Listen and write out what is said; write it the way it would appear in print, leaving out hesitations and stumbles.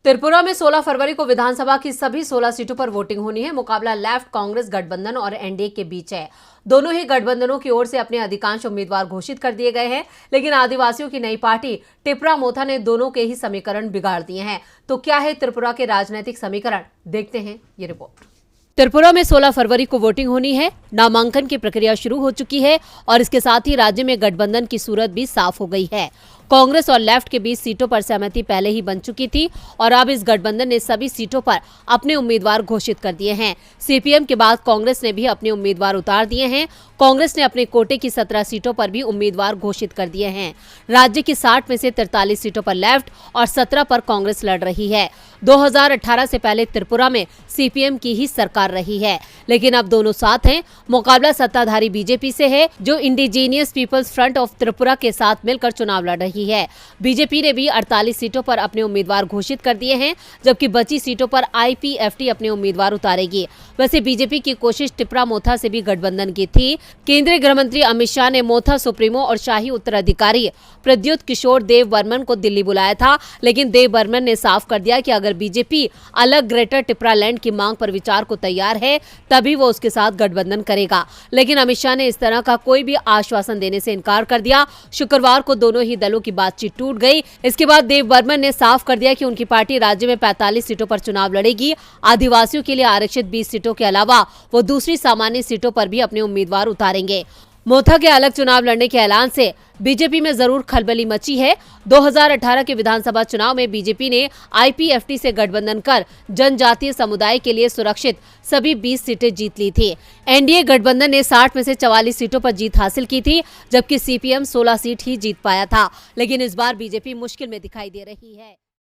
त्रिपुरा में 16 फरवरी को विधानसभा की सभी 16 सीटों पर वोटिंग होनी है। मुकाबला लेफ्ट कांग्रेस गठबंधन और एनडीए के बीच है। दोनों ही गठबंधनों की ओर से अपने अधिकांश उम्मीदवार घोषित कर दिए गए हैं, लेकिन आदिवासियों की नई पार्टी टिपरा मोथा ने दोनों के ही समीकरण बिगाड़ दिए हैं। तो क्या है त्रिपुरा के राजनीतिक समीकरण, देखते हैं ये रिपोर्ट। त्रिपुरा में 16 फरवरी को वोटिंग होनी है। नामांकन की प्रक्रिया शुरू हो चुकी है और इसके साथ ही राज्य में गठबंधन की सूरत भी साफ हो गई है। कांग्रेस और लेफ्ट के बीच सीटों पर सहमति पहले ही बन चुकी थी और अब इस गठबंधन ने सभी सीटों पर अपने उम्मीदवार घोषित कर दिए हैं। सीपीएम के बाद कांग्रेस ने भी अपने उम्मीदवार उतार दिए हैं। कांग्रेस ने अपने कोटे की 17 सीटों पर भी उम्मीदवार घोषित कर दिए हैं। राज्य की 60 में से 43 सीटों पर लेफ्ट और 17 पर कांग्रेस लड़ रही है। 2018 से पहले त्रिपुरा में सीपीएम की ही सरकार रही है, लेकिन अब दोनों साथ हैं। मुकाबला सत्ताधारी बीजेपी से है, जो indigenous peoples front of Tripura के साथ मिलकर चुनाव लड़ रही है। बीजेपी ने भी 48 सीटों पर अपने उम्मीदवार घोषित कर दिए हैं, जबकि बची सीटों पर आईपीएफटी अपने उम्मीदवार उतारेगी। वैसे बीजेपी की कोशिश टिपरा मोथा से भी गठबंधन की थी। केंद्रीय गृह मंत्री अमित शाह ने मोथा सुप्रीमो और शाही उत्तराधिकारी प्रद्युत किशोर देव बर्मन को दिल्ली बुलाया था, लेकिन देव बर्मन ने साफ कर दिया कि अगर बीजेपी अलग ग्रेटर टिपरा लैंड की मांग पर विचार को तैयार है, तभी वो उसके साथ गठबंधन करेगा। लेकिन अमित शाह ने इस तरह का कोई भी आश्वासन देने से इनकार कर दिया। शुक्रवार को दोनों ही दलों की बातचीत टूट गई। इसके बाद देव बर्मन ने साफ कर दिया कि उनकी पार्टी राज्य में 45 सीटों पर चुनाव लड़ेगी। आदिवासियों के लिए आरक्षित 20 सीटों के अलावा वो दूसरी सामान्य सीटों पर भी अपने उम्मीदवार उतारेंगे। मोथा के अलग चुनाव लड़ने के ऐलान से बीजेपी में जरूर खलबली मची है। 2018 के विधानसभा चुनाव में बीजेपी ने आईपीएफटी से गठबंधन कर जनजातीय समुदाय के लिए सुरक्षित सभी 20 सीटें जीत ली थी। एनडीए गठबंधन ने 60 में से 44 सीटों पर जीत हासिल की थी, जबकि सीपीएम 16 सीट ही जीत पाया था। लेकिन इस बार बीजेपी मुश्किल में दिखाई दे रही है।